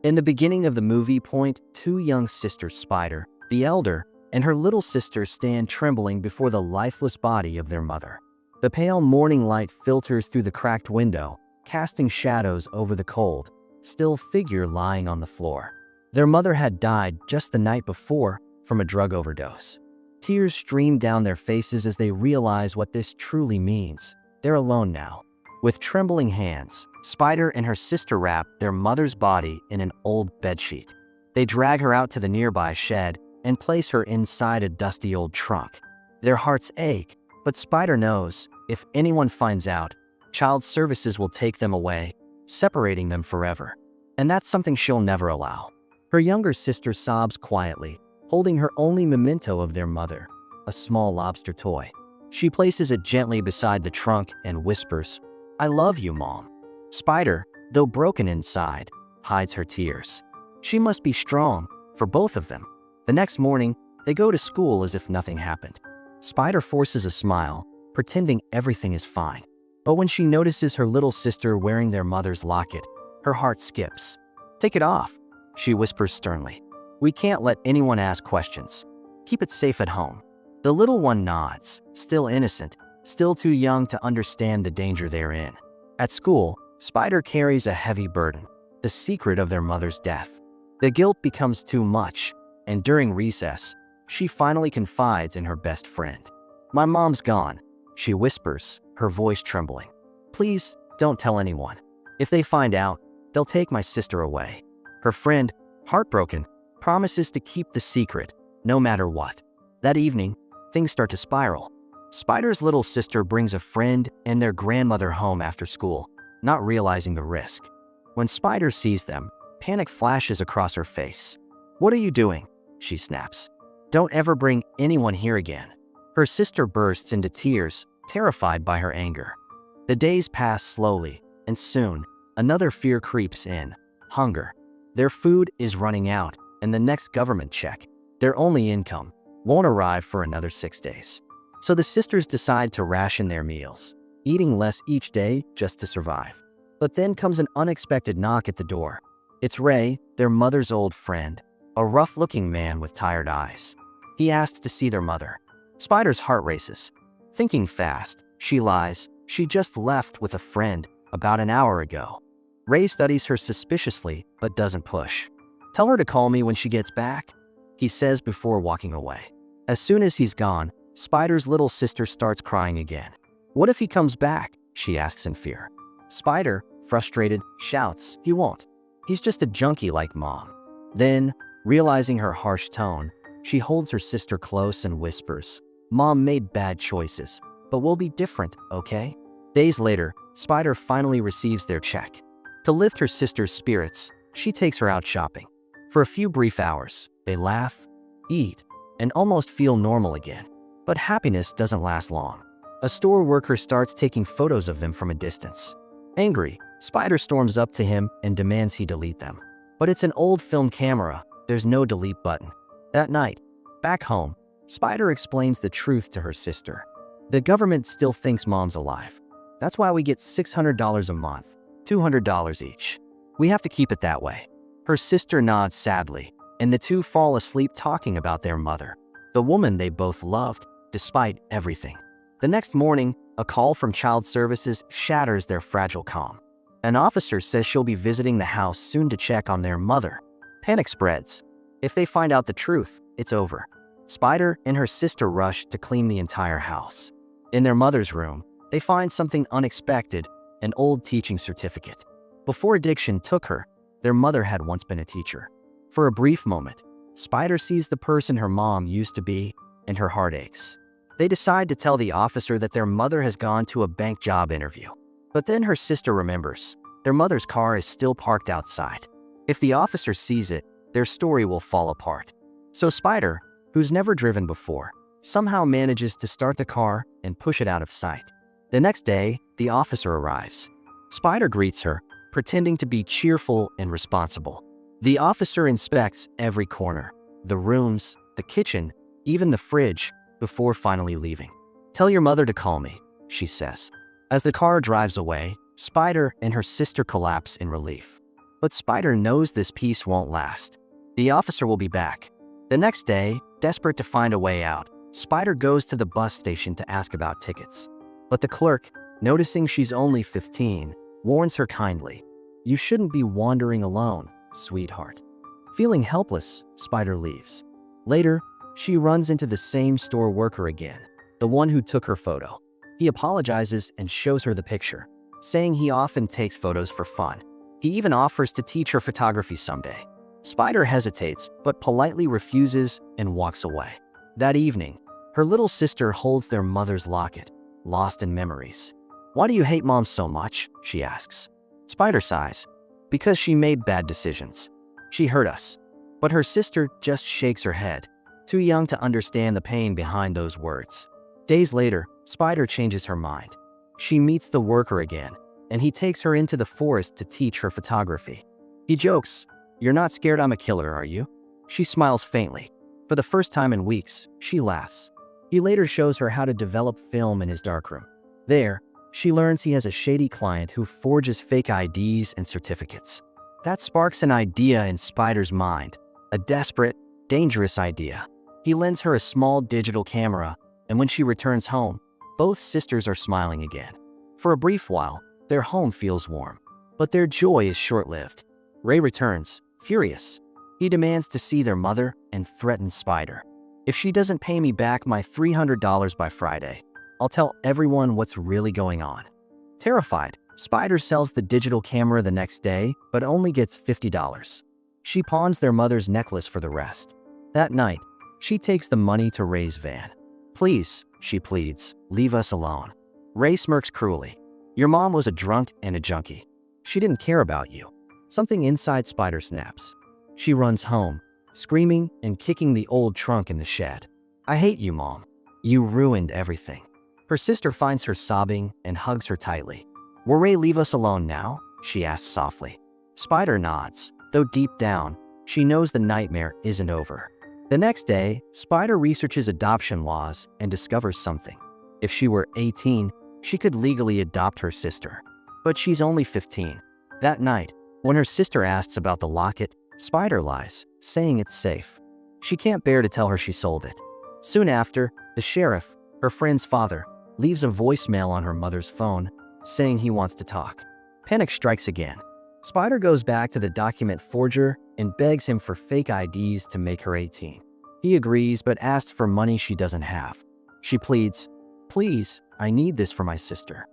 In the beginning of the movie, two young sisters, Spider, the elder, and her little sister stand trembling before the lifeless body of their mother. The pale morning light filters through the cracked window, casting shadows over the cold, still figure lying on the floor. Their mother had died just the night before from a drug overdose. Tears stream down their faces as they realize what this truly means. They're alone now. With trembling hands, Spider and her sister wrap their mother's body in an old bedsheet. They drag her out to the nearby shed and place her inside a dusty old trunk. Their hearts ache, but Spider knows if anyone finds out, child services will take them away, separating them forever. And that's something she'll never allow. Her younger sister sobs quietly, holding her only memento of their mother, a small lobster toy. She places it gently beside the trunk and whispers, "I love you, Mom." Spider, though broken inside, hides her tears. She must be strong for both of them. The next morning, they go to school as if nothing happened. Spider forces a smile, pretending everything is fine. But when she notices her little sister wearing their mother's locket, her heart skips. "Take it off," she whispers sternly. "We can't let anyone ask questions. Keep it safe at home." The little one nods, still innocent, still too young to understand the danger they're in. At school, Spider carries a heavy burden, the secret of their mother's death. The guilt becomes too much, and during recess, she finally confides in her best friend. "My mom's gone," she whispers, her voice trembling. "Please, don't tell anyone. If they find out, they'll take my sister away." Her friend, heartbroken, promises to keep the secret, no matter what. That evening, things start to spiral. Spider's little sister brings a friend and their grandmother home after school, not realizing the risk. When Spider sees them, panic flashes across her face. "What are you doing?" she snaps. "Don't ever bring anyone here again." Her sister bursts into tears, terrified by her anger. The days pass slowly, and soon, another fear creeps in: hunger. Their food is running out, and the next government check, their only income, won't arrive for another 6 days. So the sisters decide to ration their meals, eating less each day just to survive. But then comes an unexpected knock at the door. It's Ray, their mother's old friend, a rough-looking man with tired eyes. He asks to see their mother. Spider's heart races. Thinking fast, she lies. She just left with a friend about an hour ago. Ray studies her suspiciously, but doesn't push. "Tell her to call me when she gets back," he says before walking away. As soon as he's gone, Spider's little sister starts crying again. "What if he comes back?" she asks in fear. Spider, frustrated, shouts, "He won't. He's just a junkie like Mom." Then, realizing her harsh tone, she holds her sister close and whispers, "Mom made bad choices, but we'll be different, okay?" Days later, Spider finally receives their check. To lift her sister's spirits, she takes her out shopping. For a few brief hours, they laugh, eat, and almost feel normal again. But happiness doesn't last long. A store worker starts taking photos of them from a distance. Angry, Spider storms up to him and demands he delete them. But it's an old film camera, there's no delete button. That night, back home, Spider explains the truth to her sister. "The government still thinks Mom's alive. That's why we get $600 a month, $200 each. We have to keep it that way." Her sister nods sadly, and the two fall asleep talking about their mother, the woman they both loved, despite everything. The next morning, a call from child services shatters their fragile calm. An officer says she'll be visiting the house soon to check on their mother. Panic spreads. If they find out the truth, it's over. Spider and her sister rush to clean the entire house. In their mother's room, they find something unexpected, an old teaching certificate. Before addiction took her, their mother had once been a teacher. For a brief moment, Spider sees the person her mom used to be, and her heart aches. They decide to tell the officer that their mother has gone to a bank job interview. But then her sister remembers. Their mother's car is still parked outside. If the officer sees it, their story will fall apart. So Spider, who's never driven before, somehow manages to start the car and push it out of sight. The next day, the officer arrives. Spider greets her, pretending to be cheerful and responsible. The officer inspects every corner, the rooms, the kitchen, even the fridge, before finally leaving. "Tell your mother to call me," she says. As the car drives away, Spider and her sister collapse in relief. But Spider knows this peace won't last. The officer will be back. The next day, desperate to find a way out, Spider goes to the bus station to ask about tickets. But the clerk, noticing she's only 15, warns her kindly. "You shouldn't be wandering alone, sweetheart." Feeling helpless, Spider leaves. Later, she runs into the same store worker again, the one who took her photo. He apologizes and shows her the picture, saying he often takes photos for fun. He even offers to teach her photography someday. Spider hesitates, but politely refuses and walks away. That evening, her little sister holds their mother's locket, lost in memories. "Why do you hate Mom so much?" she asks. Spider sighs. "Because she made bad decisions. She hurt us." But her sister just shakes her head, too young to understand the pain behind those words. Days later, Spider changes her mind. She meets the worker again, and he takes her into the forest to teach her photography. He jokes, "You're not scared I'm a killer, are you?" She smiles faintly. For the first time in weeks, she laughs. He later shows her how to develop film in his darkroom. There, she learns he has a shady client who forges fake IDs and certificates. That sparks an idea in Spider's mind, a desperate, dangerous idea. He lends her a small digital camera, and when she returns home, both sisters are smiling again. For a brief while, their home feels warm. But their joy is short-lived. Ray returns, furious. He demands to see their mother and threatens Spider. "If she doesn't pay me back my $300 by Friday, I'll tell everyone what's really going on." Terrified, Spider sells the digital camera the next day, but only gets $50. She pawns their mother's necklace for the rest. That night, she takes the money to Ray's van. "Please," she pleads, "leave us alone." Ray smirks cruelly. "Your mom was a drunk and a junkie. She didn't care about you." Something inside Spider snaps. She runs home, screaming and kicking the old trunk in the shed. "I hate you, Mom. You ruined everything." Her sister finds her sobbing and hugs her tightly. "Will Ray leave us alone now?" she asks softly. Spider nods, though deep down, she knows the nightmare isn't over. The next day, Spider researches adoption laws and discovers something. If she were 18, she could legally adopt her sister. But she's only 15. That night, when her sister asks about the locket, Spider lies, saying it's safe. She can't bear to tell her she sold it. Soon after, the sheriff, her friend's father, leaves a voicemail on her mother's phone, saying he wants to talk. Panic strikes again. Spider goes back to the document forger and begs him for fake IDs to make her 18. He agrees, but asks for money she doesn't have. She pleads, "Please, I need this for my sister."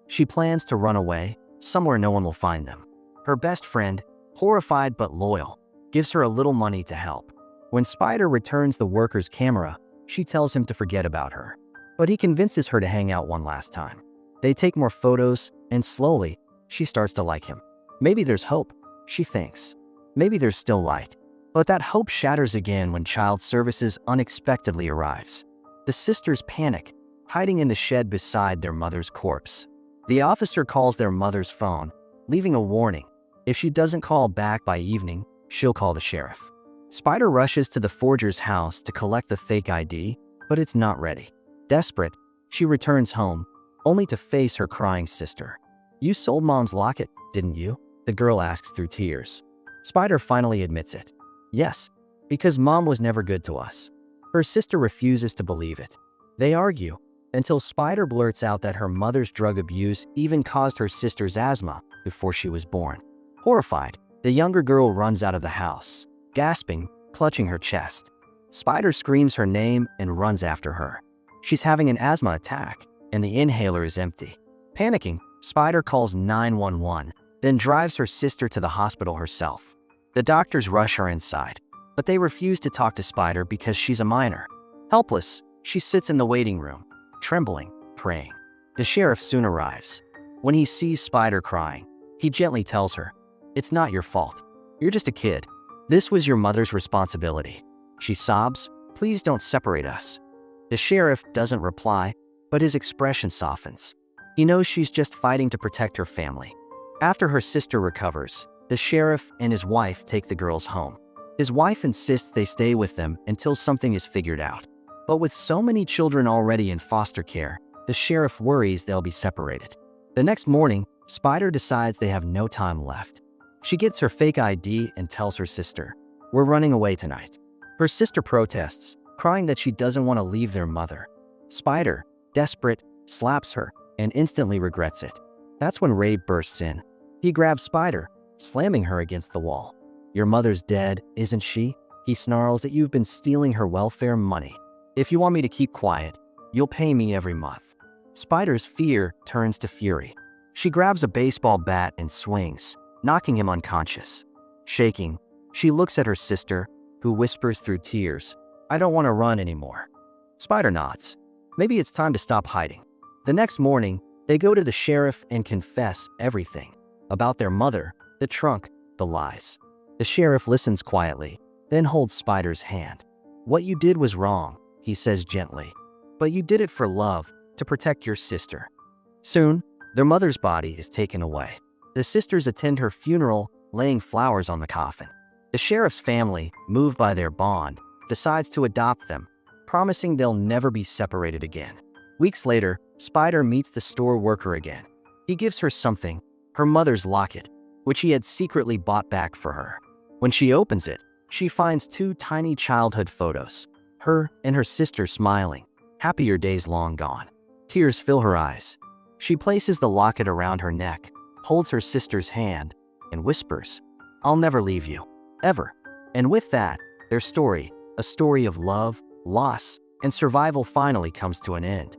She plans to run away, somewhere no one will find them. Her best friend, horrified but loyal, gives her a little money to help. When Spider returns the worker's camera, she tells him to forget about her. But he convinces her to hang out one last time. They take more photos, and slowly, she starts to like him. Maybe there's hope, she thinks. Maybe there's still light. But that hope shatters again when Child Services unexpectedly arrives. The sisters panic, hiding in the shed beside their mother's corpse. The officer calls their mother's phone, leaving a warning. If she doesn't call back by evening, she'll call the sheriff. Spider rushes to the forger's house to collect the fake ID, but it's not ready. Desperate, she returns home, only to face her crying sister. "You sold Mom's locket, didn't you?" the girl asks through tears. Spider finally admits it. "Yes, because Mom was never good to us." Her sister refuses to believe it. They argue, until Spider blurts out that her mother's drug abuse even caused her sister's asthma before she was born. Horrified, the younger girl runs out of the house, gasping, clutching her chest. Spider screams her name and runs after her. She's having an asthma attack, and the inhaler is empty. Panicking, Spider calls 911, then drives her sister to the hospital herself. The doctors rush her inside, but they refuse to talk to Spider because she's a minor. Helpless, she sits in the waiting room, trembling, praying. The sheriff soon arrives. When he sees Spider crying, he gently tells her, "It's not your fault. You're just a kid. This was your mother's responsibility." She sobs, "Please don't separate us." The sheriff doesn't reply, but his expression softens. He knows she's just fighting to protect her family. After her sister recovers, the sheriff and his wife take the girls home. His wife insists they stay with them until something is figured out. But with so many children already in foster care, the sheriff worries they'll be separated. The next morning, Spider decides they have no time left. She gets her fake ID and tells her sister, "We're running away tonight." Her sister protests, crying that she doesn't want to leave their mother. Spider, desperate, slaps her and instantly regrets it. That's when Ray bursts in. He grabs Spider, slamming her against the wall. "Your mother's dead, isn't she?" He snarls that you've been stealing her welfare money. "If you want me to keep quiet, you'll pay me every month." Spider's fear turns to fury. She grabs a baseball bat and swings, knocking him unconscious. Shaking, she looks at her sister, who whispers through tears, "I don't want to run anymore." Spider nods. Maybe it's time to stop hiding. The next morning, they go to the sheriff and confess everything about their mother, the trunk, the lies. The sheriff listens quietly, then holds Spider's hand. "What you did was wrong," he says gently, "but you did it for love, to protect your sister." Soon, their mother's body is taken away. The sisters attend her funeral, laying flowers on the coffin. The sheriff's family, moved by their bond, decides to adopt them, promising they'll never be separated again. Weeks later, Spider meets the store worker again. He gives her something, her mother's locket, which he had secretly bought back for her. When she opens it, she finds 2 tiny childhood photos, her and her sister smiling, happier days long gone. Tears fill her eyes. She places the locket around her neck, holds her sister's hand, and whispers, "I'll never leave you, ever." And with that, their story, a story of love, loss, and survival finally comes to an end.